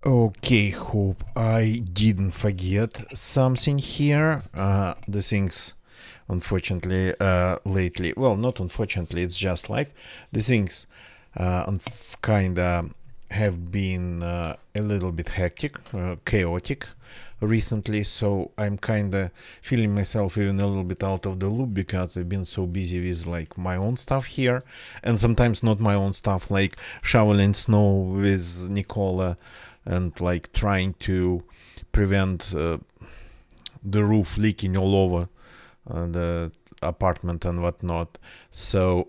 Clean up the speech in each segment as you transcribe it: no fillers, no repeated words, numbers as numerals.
Okay, hope I didn't forget something here. The things, unfortunately, lately, well, not unfortunately, it's just life. The things kinda have been a little bit hectic, chaotic recently, so I'm kinda feeling myself even a little bit out of the loop because I've been so busy with like my own stuff here, and sometimes not my own stuff, like shoveling snow with Nicola and like trying to prevent the roof leaking all over the apartment and whatnot. So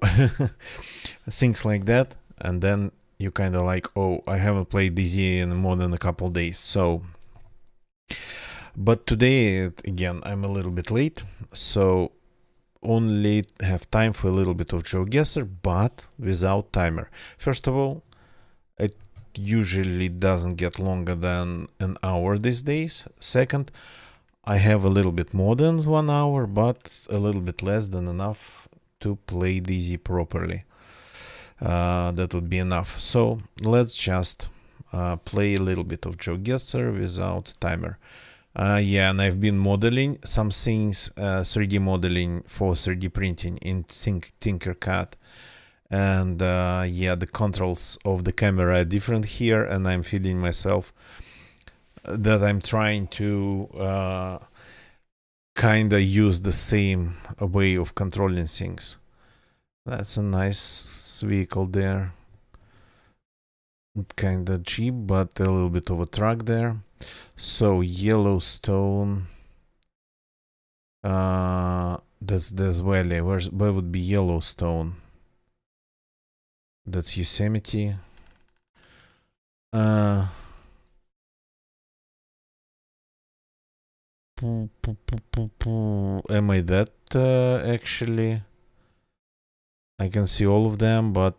things like that, and then you kind of like, oh, I haven't played DZ in more than a couple days. So, but today again, I'm a little bit late, so only have time for a little bit of GeoGuessr, but without timer. First of all, it usually doesn't get longer than an hour these days. Second, I have a little bit more than 1 hour, but a little bit less than enough to play DZ properly. That would be enough. So let's just play a little bit of GeoGuessr without timer. Yeah, and I've been modeling some things, 3D modeling for 3D printing in Tinkercad. And yeah, the controls of the camera are different here, and I'm feeling myself that I'm trying to kind of use the same way of controlling things. That's a nice vehicle there. Kind of cheap, but a little bit of a truck there. So Yellowstone. That's Death Valley. Where would be Yellowstone? That's Yosemite. Am I that actually? I can see all of them, but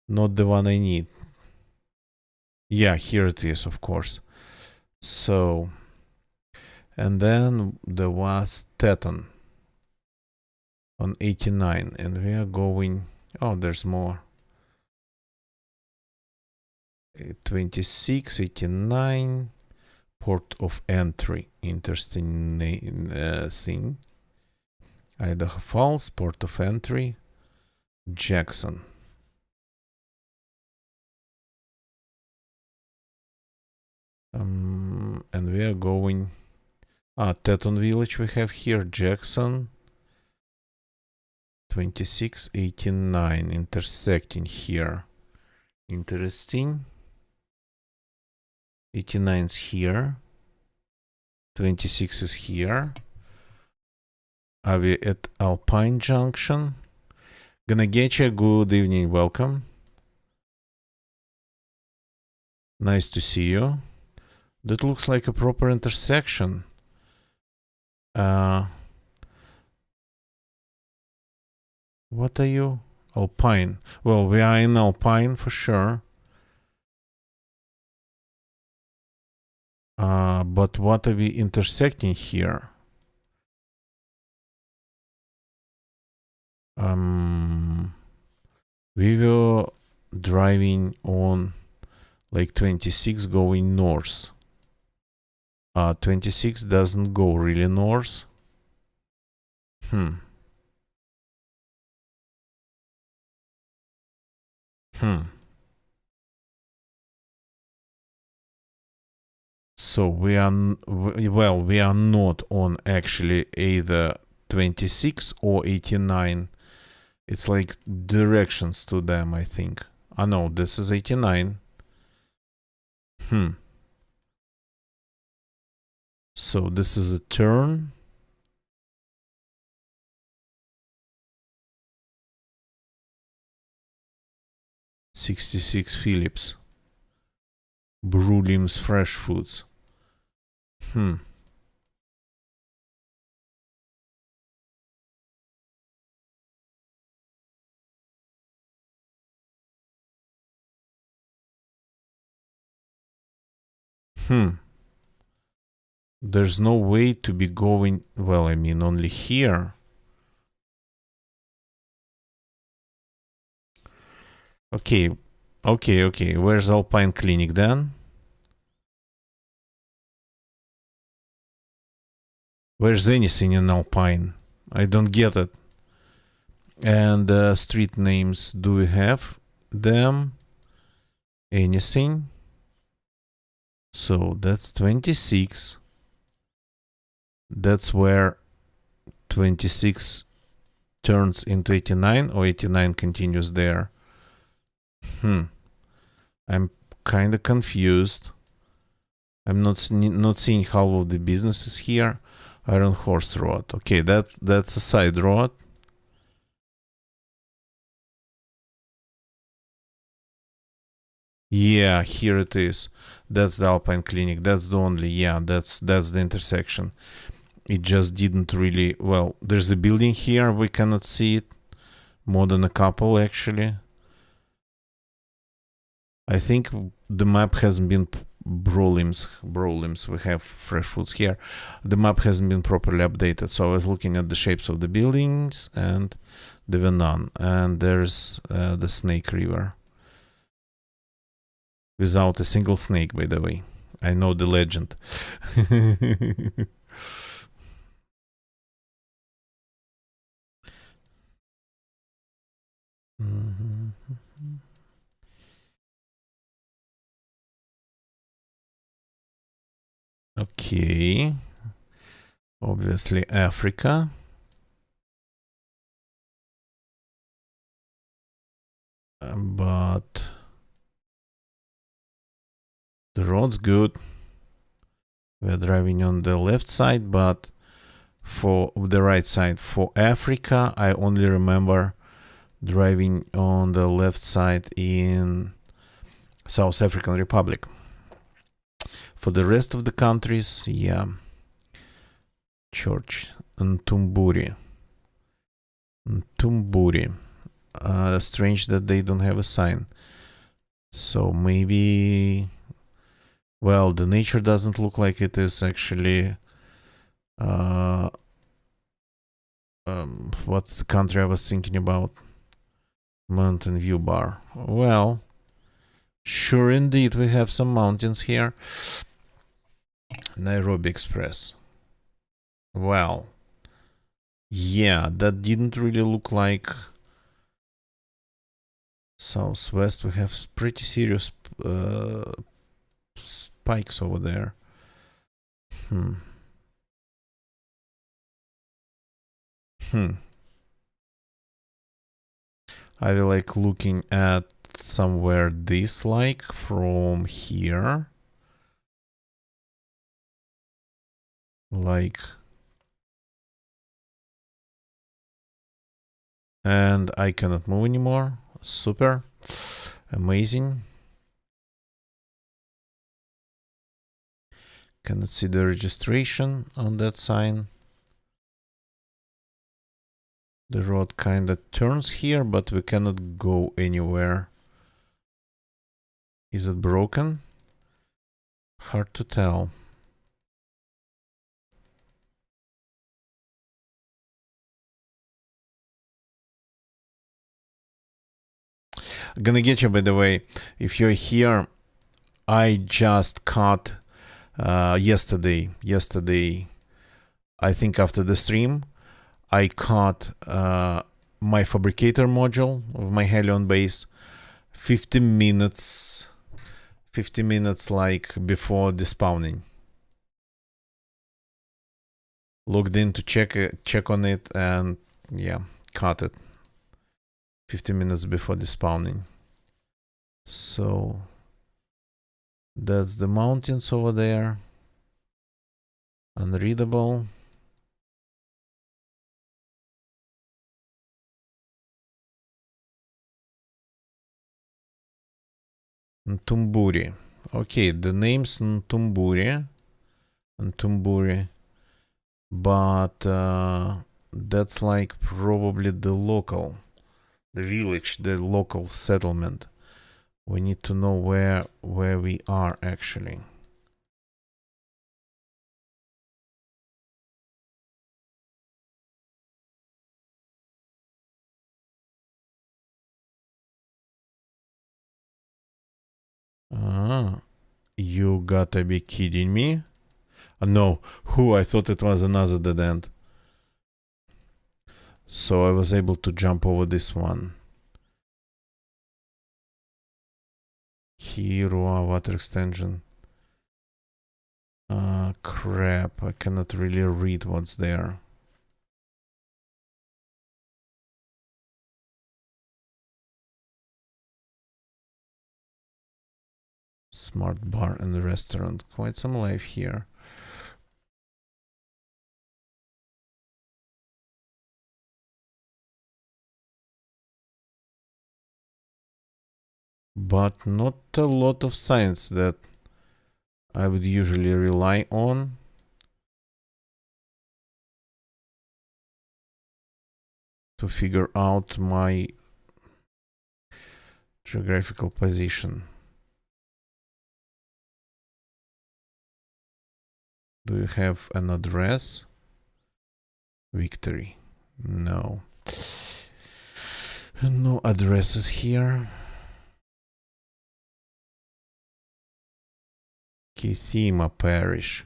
not the one I need. Yeah, here it is, of course. So, and then there was Teton on 89, and we are going. Oh, there's more. 26, 89. Port of entry. Interesting thing. Idaho Falls, port of entry. Jackson. And we are going. Teton Village we have here. Jackson. 26, 89. Intersecting here. Interesting. 89 is here. 26 is here. Are we at Alpine Junction? Gonna get you. Good evening. Welcome. Nice to see you. That looks like a proper intersection. What are you? Alpine. Well, we are in Alpine for sure. But what are we intersecting here? We were driving on like 26 going north. 26 doesn't go really north. So we are, well, we are not on actually either 26 or 89. It's like directions to them, I think. No, this is 89. So this is a turn. $66 Phillips. Brulim's Fresh Foods. There's no way to be going, well, I mean, only here. Okay, Okay. Where's Alpine Clinic then? Where's anything in Alpine? I don't get it. And street names, do we have them? Anything? So that's 26. That's where 26 turns into 89, or 89 continues there. I'm kind of confused. I'm not seeing half of the businesses here. Iron Horse Road. Okay, that's a side road. Yeah, here it is. That's the Alpine Clinic. That's the only. Yeah, that's the intersection. It just didn't really. Well, there's a building here. We cannot see it. More than a couple, actually. I think the map hasn't been Brolims. We have fresh foods here. The map hasn't been properly updated. So I was looking at the shapes of the buildings, and there were none. And there's the Snake River. Without a single snake, by the way. I know the legend. Okay. Obviously, Africa. But the road's good. We're driving on the left side, but for the right side for Africa, I only remember driving on the left side in South African Republic. For the rest of the countries, yeah. Church. Ntumburi. Strange that they don't have a sign. So maybe, well, the nature doesn't look like it is actually. What's the country I was thinking about? Mountain View Bar. Well, sure indeed, we have some mountains here. Nairobi Express. Well, yeah, that didn't really look like Southwest. We have pretty serious spikes over there. I will like looking at somewhere this like from here. Like, and I cannot move anymore. Super. Amazing. Cannot see the registration on that sign. The road kind of turns here, but we cannot go anywhere. Is it broken? Hard to tell. Gonna get you, by the way. If you're here, I just caught yesterday, I think after the stream, I caught my fabricator module of my Helion base 50 minutes like before despawning. Logged in to check on it, and yeah, caught it 50 minutes before despawning. So that's the mountains over there. Unreadable. Ntumburi. Okay, the name's Ntumburi. But that's like probably the village, the local settlement. We need to know where we are actually. Ah, you gotta be kidding me. No, I thought it was another dead end. So I was able to jump over this one. Kirua water extension. Crap, I cannot really read what's there. Smart bar and restaurant. Quite some life here. But not a lot of signs that I would usually rely on. To figure out my geographical position. Do you have an address? Victory. No. No addresses here. Kithima Parish.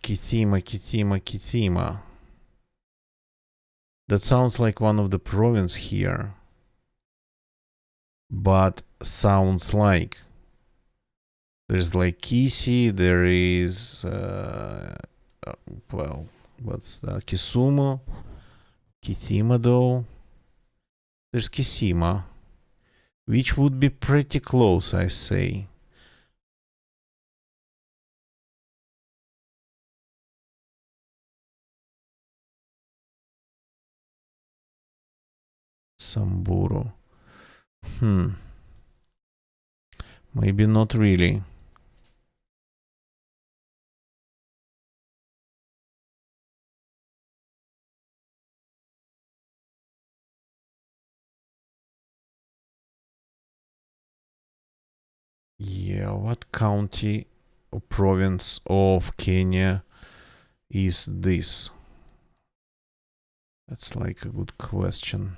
Kithima. That sounds like one of the province here. But sounds like. There's like Kisi, there is, well, what's that? Kisumu. Kithima though. There's Kisima. Which would be pretty close, I say. Samburu. Maybe not really. Yeah, what county or province of Kenya is this? That's like a good question.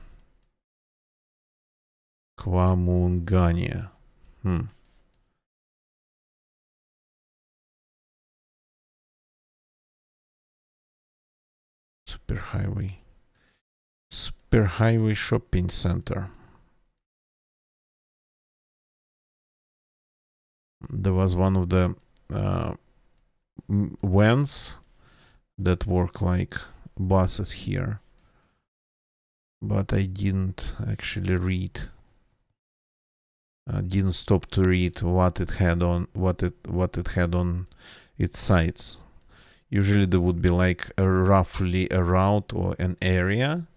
Kwamungania. Superhighway shopping center. There was one of the vans that work like buses here, but I didn't actually read. Didn't stop to read what it had on its sides. Usually there would be like roughly a route or an area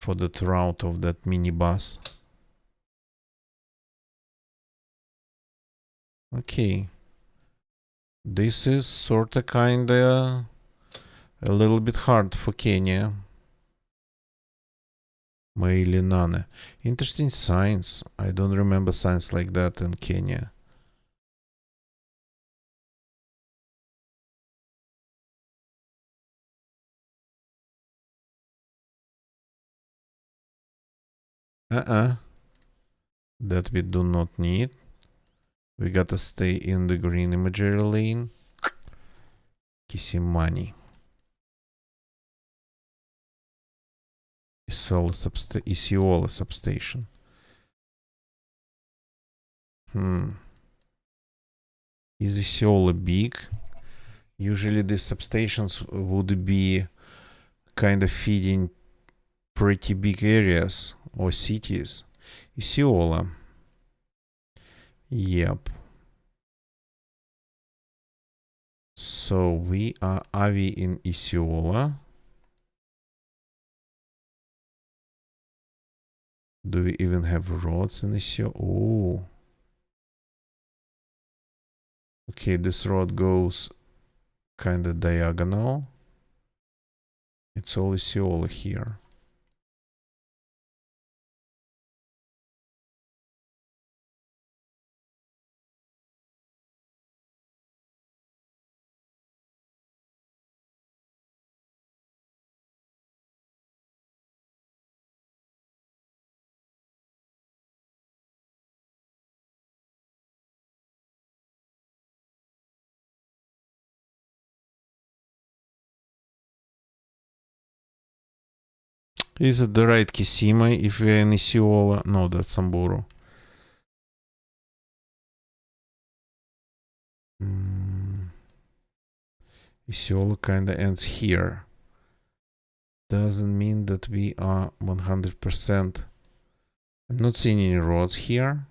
for that route of that minibus. Okay. This is sorta kinda a little bit hard for Kenya. Mailinane. Interesting signs. I don't remember signs like that in Kenya. That we do not need. We gotta stay in the green imagery lane. Kisimani. Isiola substation. Is Isiola big? Usually these substations would be kind of feeding pretty big areas or cities. Isiola. Yep. So we are in Isiola. Do we even have roads in Isiola? Oh. Okay, this road goes kind of diagonal. It's all Isiola here. Is it the right Kisima if we're in Isiola? No, that's Samburu. Isiola kinda ends here. Doesn't mean that we are 100%. I'm not seeing any roads here,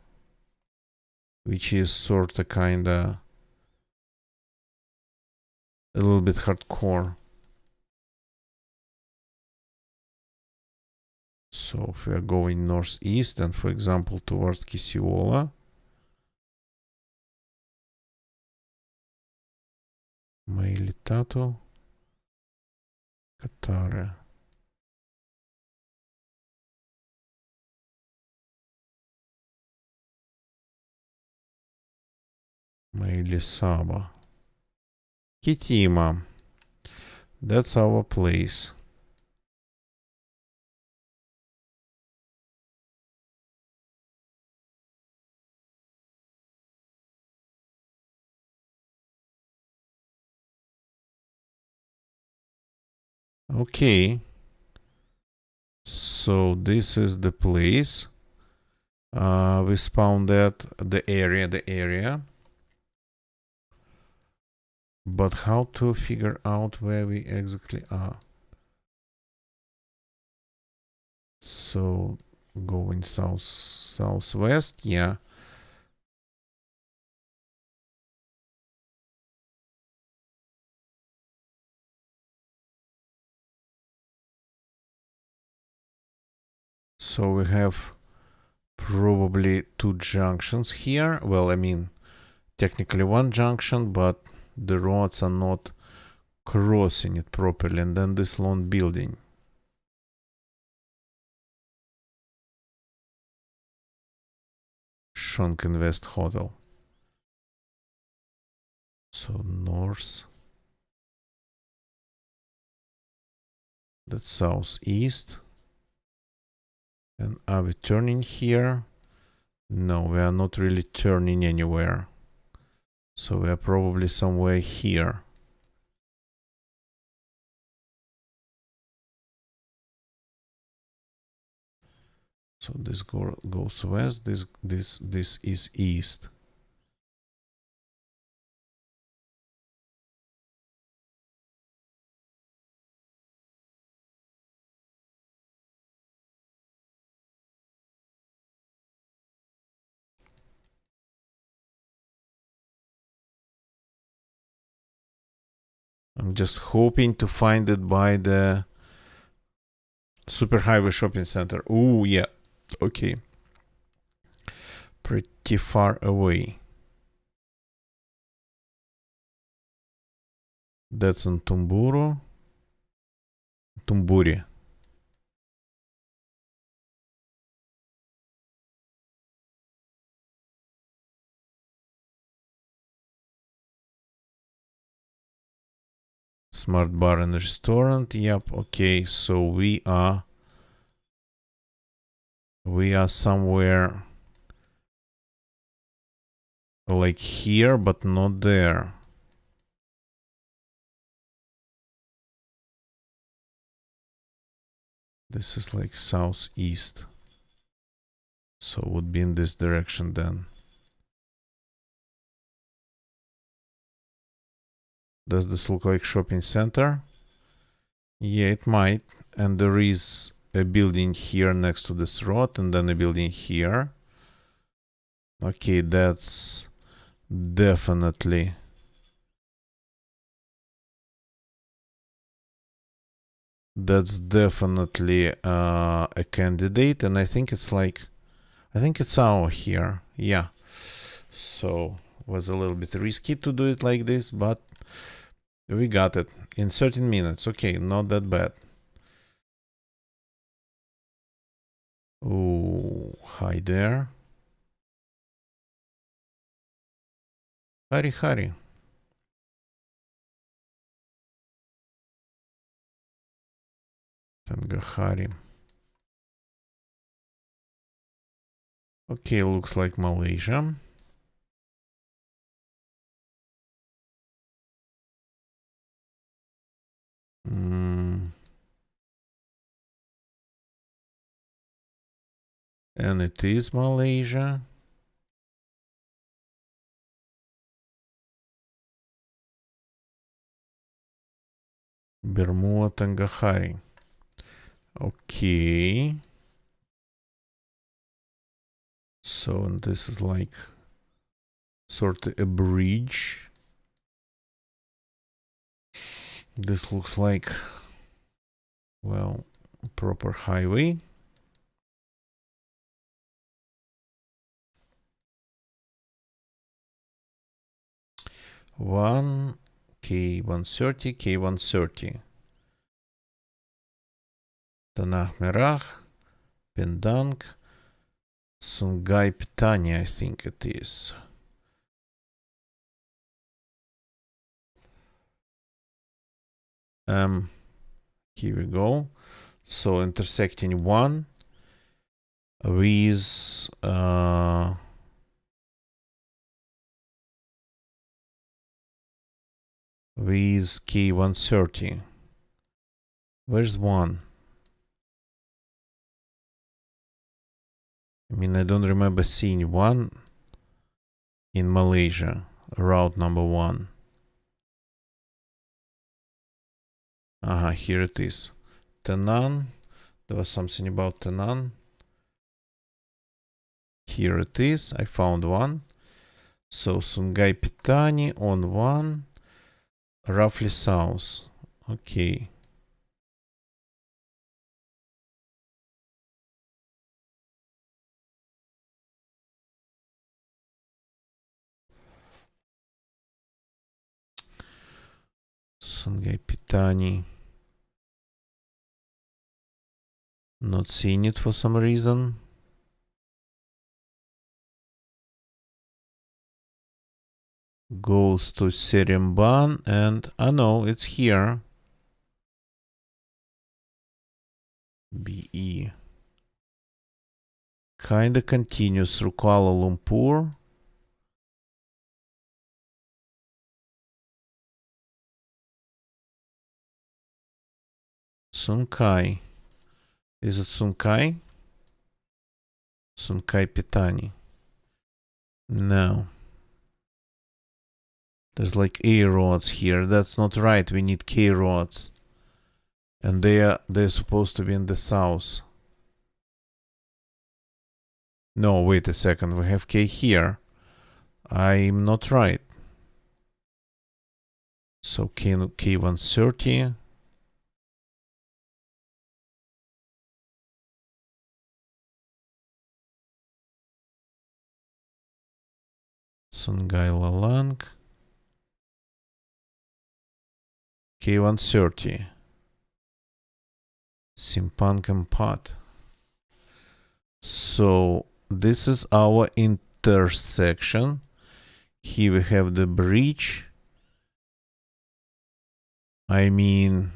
which is sorta kinda a little bit hardcore. So if we are going northeast and, for example, towards Kisiola, Mailitato, Katare, Mailisaba, Kitima. That's our place. Okay. So this is the place. We spawned at the area. But how to figure out where we exactly are? So going southwest, yeah. So we have probably two junctions here. Well, I mean, technically one junction, but the roads are not crossing it properly. And then this long building. Shonk Invest Hotel. So north. That's southeast. And are we turning here? No, we are not really turning anywhere. So we are probably somewhere here. So this goes west, this is east. I'm just hoping to find it by the Superhighway Shopping Center. Oh, yeah. Okay. Pretty far away. That's in Tumburi. Smart bar and restaurant. Yep. Okay. So we are somewhere like here, but not there. This is like southeast. So it would be in this direction then. Does this look like shopping center? Yeah, it might. And there is a building here next to this road, and then a building here. Okay, that's definitely a candidate, and I think it's our here. Yeah. So was a little bit risky to do it like this, but we got it in 13 minutes. Okay, not that bad. Oh, hi there. Hari. Tangahari. Okay, looks like Malaysia. And it is Malaysia. Bermuda Tangahari. Okay. So this is like sort of a bridge. This looks like, well, proper highway. One K130, K130. Tanah Merah, Pendang, Sungai Petani, I think it is. Here we go. So intersecting one with K130. Where's one? I mean, I don't remember seeing one in Malaysia, route number one. Here it is. Tenan. There was something about Tenan. Here it is. I found one. So Sungai Petani on one. Roughly south. Okay. Sungai Petani. Not seeing it for some reason. Goes to Seremban and no, it's here. BE. Kinda continues through Kuala Lumpur. Sunkai. Is it Sunkai? Sunkai Petani. No. There's like A roads here. That's not right. We need K roads. And they're supposed to be in the south. No, wait a second. We have K here. I'm not right. So K130. Sungai Lalang. K130. Simpang Empat. So this is our intersection. Here we have the bridge. I mean,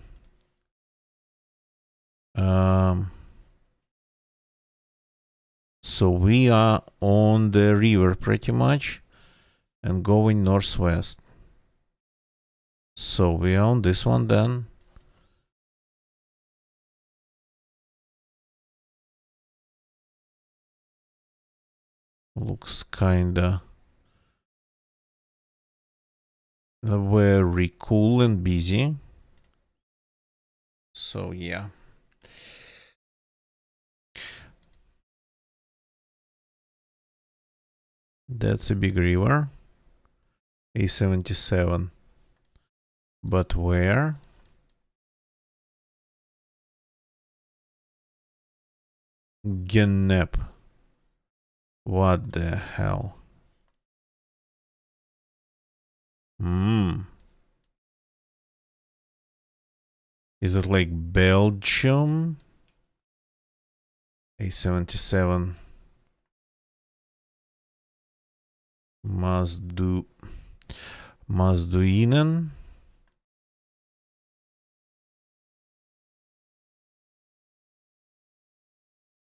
so we are on the river pretty much and going northwest. So we are on this one then. Looks kinda very cool and busy. So yeah. That's a big river. A77. But where? Genep. What the hell? Is it like Belgium? A77. Mazduinen.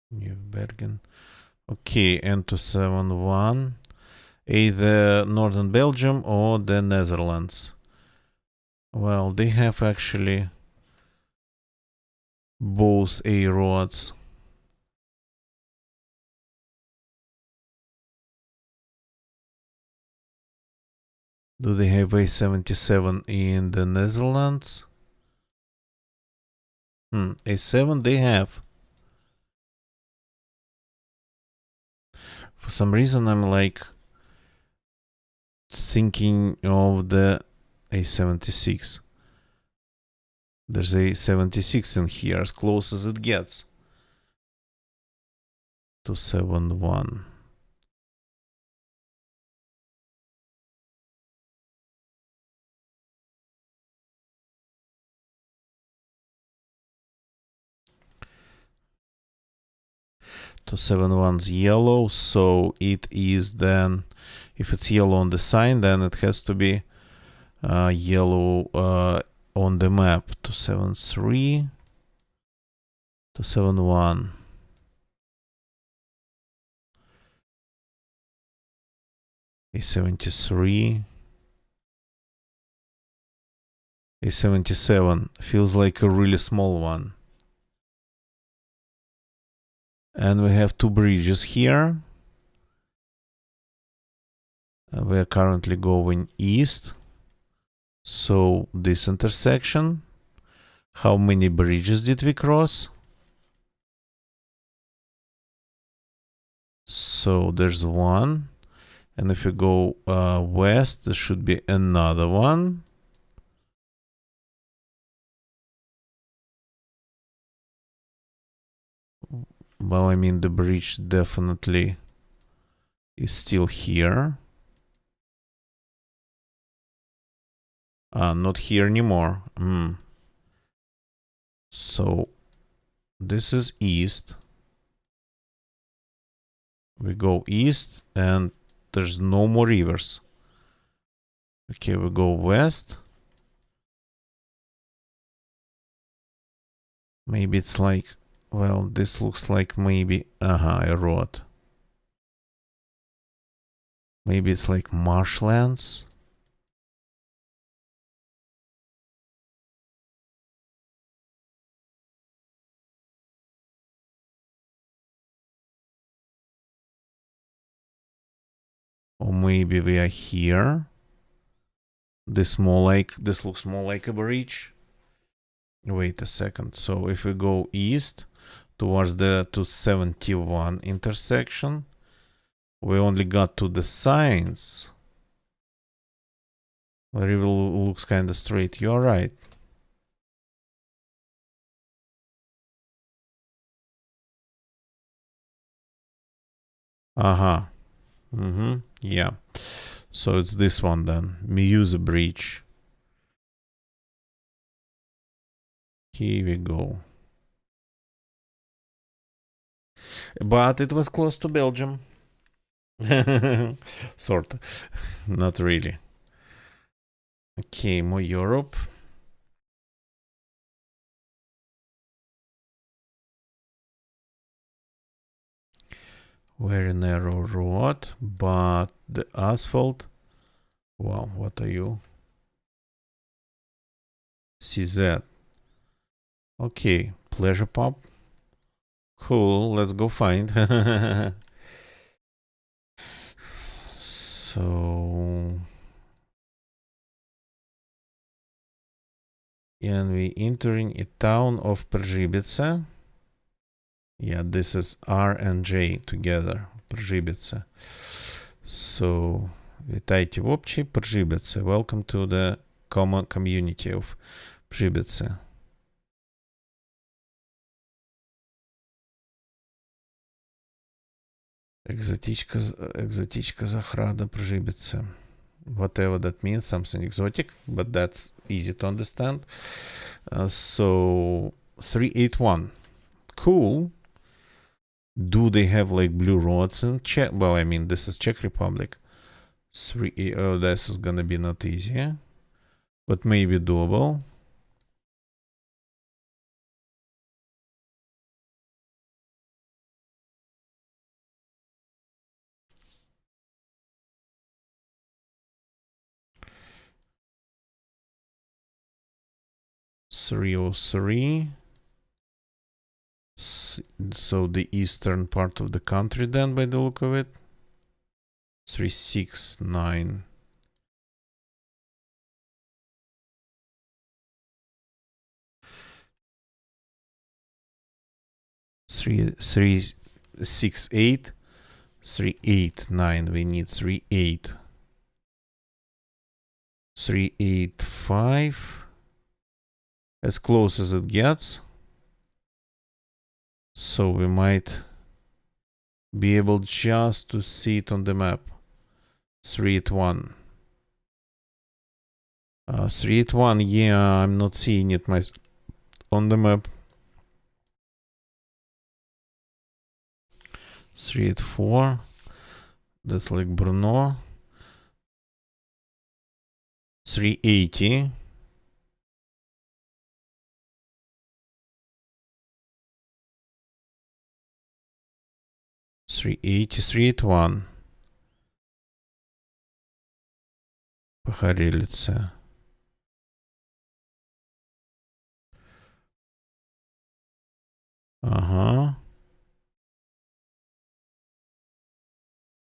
New Bergen. Okay, N271. Either Northern Belgium or the Netherlands. Well, they have actually both A roads. Do they have A77 in the Netherlands? A7 they have. For some reason I'm like thinking of the A76. There's A76 in here, as close as it gets. 271. To 271's yellow, so it is then, if it's yellow on the sign, then it has to be yellow on the map. 273, 271. A73, A77 feels like a really small one. And we have two bridges here. We are currently going east. So this intersection, how many bridges did we cross? So there's one. And if you go west, there should be another one. Well, I mean, the bridge definitely is still here. Not here anymore. So this is east. We go east and there's no more rivers. Okay, we go west. Maybe it's like, well, this looks like maybe, a road. Maybe it's like marshlands. Or maybe we are here. This looks more like a bridge. Wait a second. So if we go east towards the 271 intersection, we only got to the signs. The river looks kind of straight. You're right. Yeah. So it's this one then. Muse Bridge. Here we go. But it was close to Belgium. Sort of. Not really. Okay, more Europe. Very narrow road, but the asphalt. Wow, what are you? CZ. Okay, pleasure pop. Cool, let's go find. So, and we entering a town of Przybitze. Yeah, this is R and J together. Przybitze. So, witajcie w obci Przybitze. Welcome to the common community of Przybitze. Exotička Zahrada Przybitze. Whatever that means, something exotic, but that's easy to understand. So 381. Cool. Do they have like blue roads in Czech? Well, I mean, this is Czech Republic. This is gonna be not easy, but maybe doable. .303. So the eastern part of the country then, by the look of it. 369. 368, 389. We need 38. 385. As close as it gets. So we might be able just to see it on the map. 381. 381, yeah, I'm not seeing it on the map. 384. That's like Brno. 380. Three 381. Похорелица.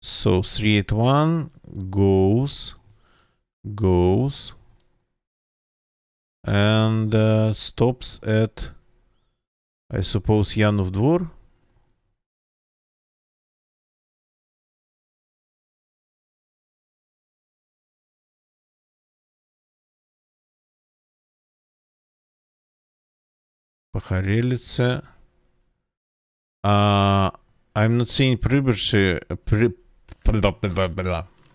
So 381 goes and stops at, I suppose, Janov Dvor. Похорелица. I'm not seeing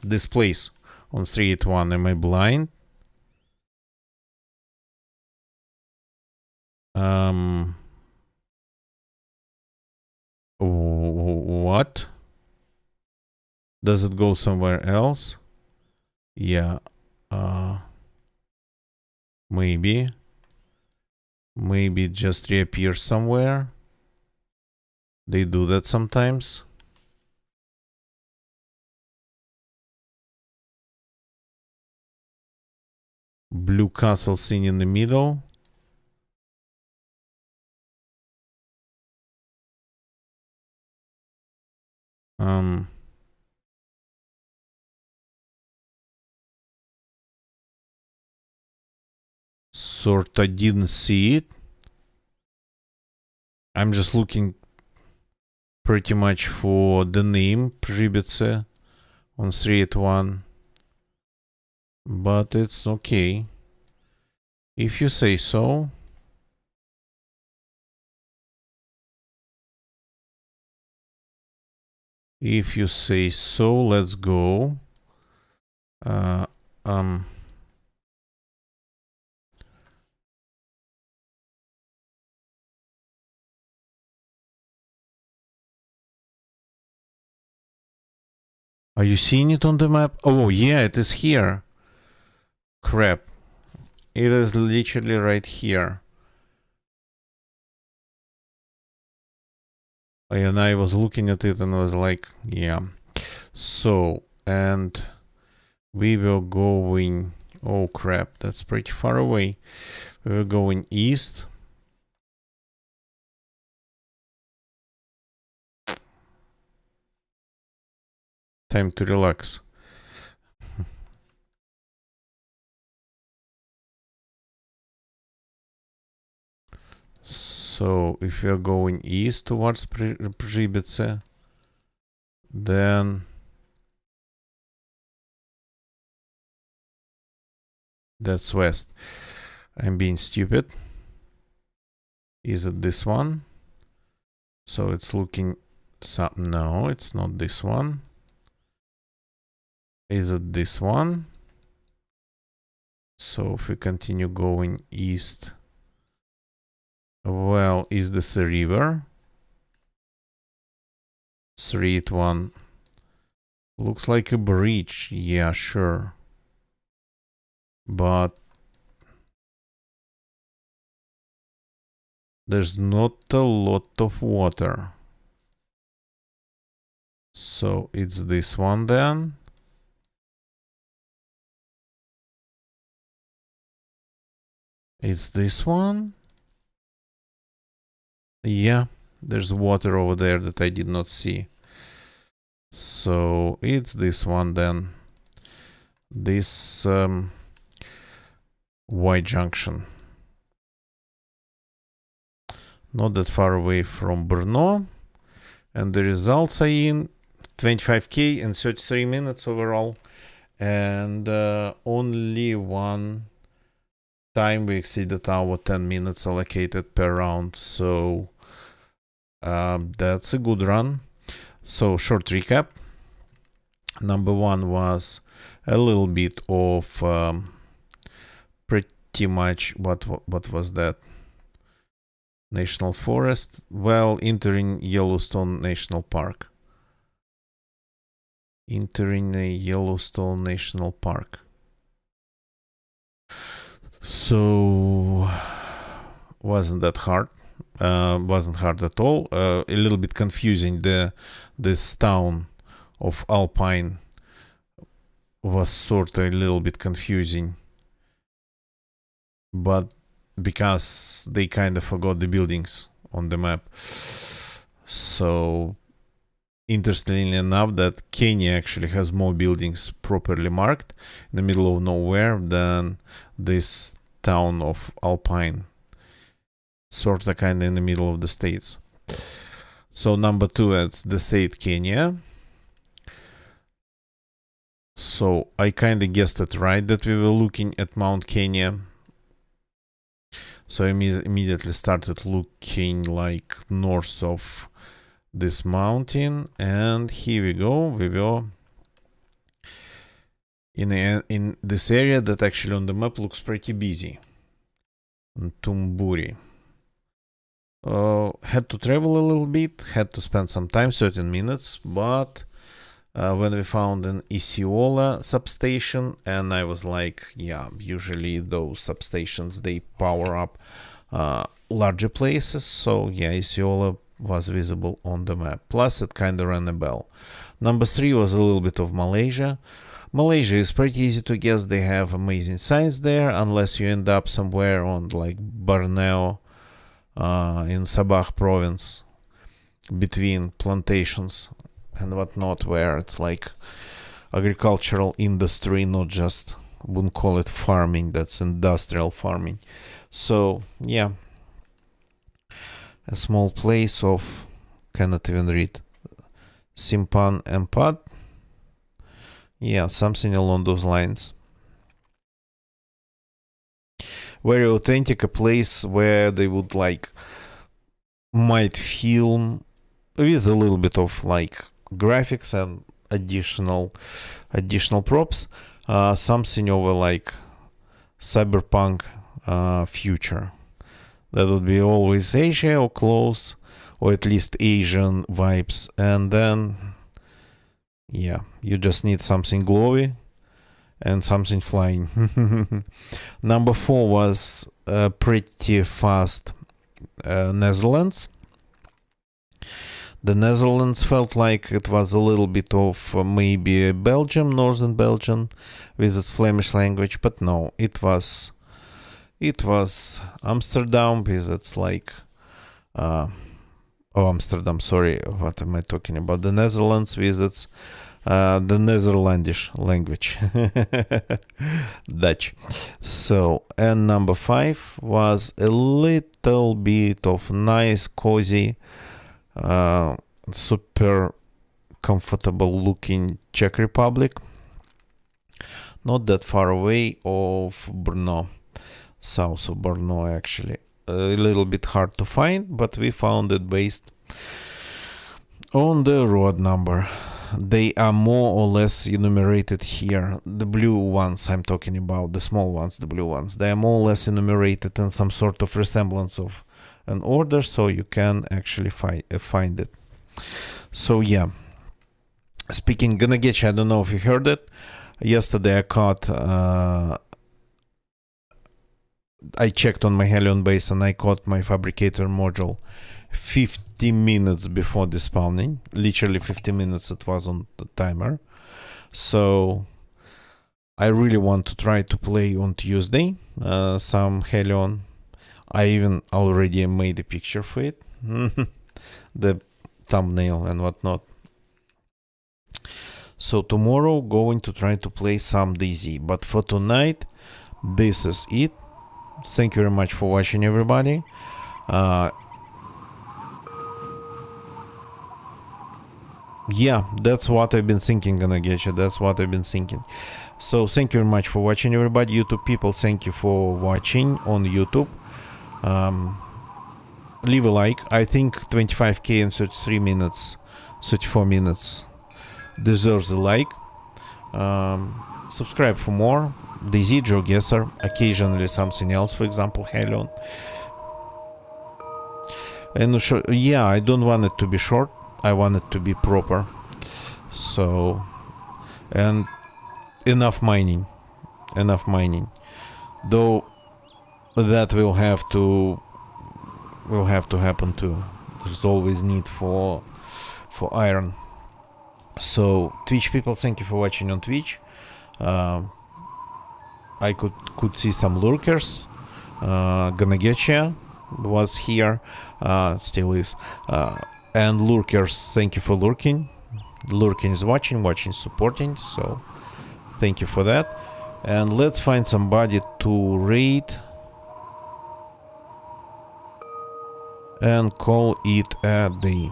this place on 381. Am I blind? What? Does it go somewhere else? Yeah. Maybe it just reappears somewhere. They do that sometimes. Blue castle seen in the middle. Sorta didn't see it. I'm just looking pretty much for the name Przybyce on 381. But it's okay. If you say so. If you say so, let's go. Are you seeing it on the map? Oh, yeah, it is here. Crap. It is literally right here. And I was looking at it and was like, yeah. So, and we were going... Oh, crap. That's pretty far away. We were going east. Time to relax. So, if we are going east towards Przybyce, then that's west. I'm being stupid. Is it this one? So it's looking... No, it's not this one. Is it this one? So if we continue going east... Well, is this a river? 381. Looks like a bridge. Yeah, sure. But there's not a lot of water. So it's this one then. It's this one. Yeah, there's water over there that I did not see. So it's this one then. This Y junction. not that far away from Brno. And the results are in 25k in 33 minutes overall. And only one time we exceeded our 10 minutes allocated per round. So that's a good run. So short recap. Number one was a little bit of pretty much what was that? National Forest, well, entering Yellowstone National Park. Entering a Yellowstone National Park. So wasn't that hard. Wasn't hard at all. A little bit confusing. This town of Alpine was sort of a little bit confusing, but because they kind of forgot the buildings on the map. So interestingly enough, that Kenya actually has more buildings properly marked in the middle of nowhere than this town of Alpine, sort of kind of in the middle of the states. So number two, it's the state Kenya. So I kind of guessed it right that we were looking at Mount Kenya. So I immediately started looking like north of this mountain, and here we go. We were in this area that actually on the map looks pretty busy. Tumburi. Had to travel a little bit, had to spend some time, 13 minutes, but when we found an Isiola substation, and I was like, yeah, usually those substations, they power up larger places, so yeah, Isiola was visible on the map. Plus it kind of rang a bell. Number three was a little bit of Malaysia. Malaysia is pretty easy to guess. They have amazing signs there, unless you end up somewhere on like Borneo in Sabah province between plantations and whatnot, where it's like agricultural industry, not just, wouldn't call it farming, that's industrial farming. So yeah, a small place of, cannot even read, Simpan Empad, yeah, something along those lines. Very authentic, a place where they would like might film with a little bit of like graphics and additional props, something over like cyberpunk future. That would be always Asia or close, or at least Asian vibes. And then yeah, you just need something glowy and something flying. Number four was pretty fast, Netherlands. The Netherlands felt like it was a little bit of maybe Belgium, northern Belgium, with its Flemish language, but no, it was Amsterdam with its like Amsterdam, sorry, what am I talking about? The Netherlands with its the Netherlandish language, Dutch. So, and number five was a little bit of nice, cozy, super comfortable looking Czech Republic, not that far away of Brno, south of Brno actually. A little bit hard to find, but we found it based on the road number. They are more or less enumerated here. The blue ones I'm talking about, the small ones, the blue ones, they are more or less enumerated in some sort of resemblance of an order, so you can actually find it. So yeah, speaking gonna get you, I don't know if you heard it. Yesterday I caught I checked on my Helion base and I caught my fabricator module 50 minutes before despawning. Literally 50 minutes it was on the timer. So I really want to try to play on Tuesday some Helion. I even already made a picture for it. The thumbnail and whatnot. So tomorrow going to try to play some DZ. But for tonight, this is it. Thank you very much for watching, everybody. Yeah, that's what I've been thinking, gonna get you. That's what I've been thinking. So thank you very much for watching, everybody. YouTube people, thank you for watching on YouTube. Leave a like. I think 25k in 33 minutes, 34 minutes deserves a like. Subscribe for more. DZ, GeoGuessr, occasionally something else, for example, Helion. And yeah, I don't want it to be short. I want it to be proper. So, and enough mining. Though that will have to happen too. There's always need for iron. So Twitch people, thank you for watching on Twitch. I could see some lurkers. Gonna get you was here, still is. And lurkers, thank you for lurking. Lurking is watching, supporting. So thank you for that. And let's find somebody to raid and call it a day.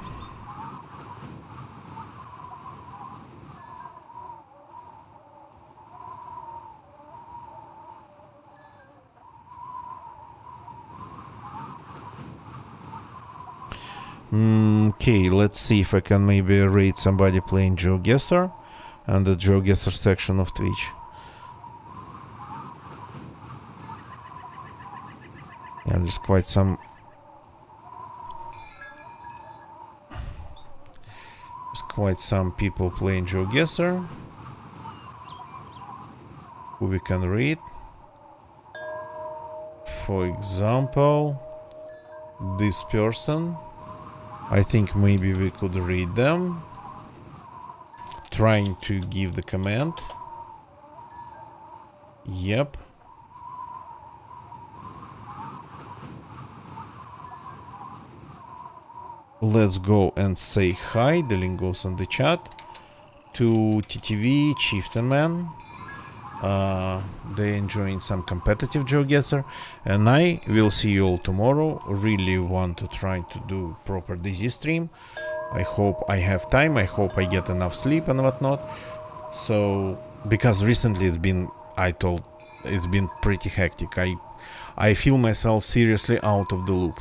Okay, let's see if I can maybe raid somebody playing GeoGuessr and the GeoGuessr section of Twitch. Yeah, there's quite some. There's quite some people playing GeoGuessr who we can read. For example, this person. I think maybe we could read them. Trying to give the command. Yep. Let's go and say hi. The link goes in the chat. To TTV, Chieftain. They're enjoying some competitive GeoGuessr. And I will see you all tomorrow. Really want to try to do proper DZ stream. I hope I have time. I hope I get enough sleep and whatnot. So, because recently it's been pretty hectic. I feel myself seriously out of the loop.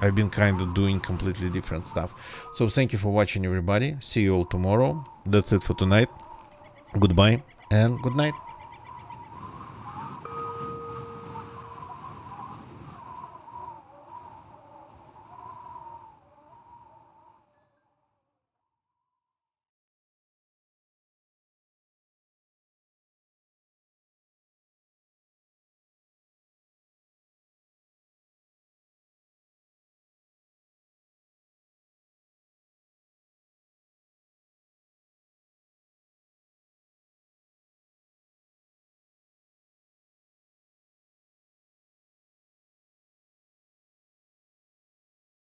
I've been kind of doing completely different stuff. So thank you for watching, everybody. See you all tomorrow. That's it for tonight. Goodbye and good night.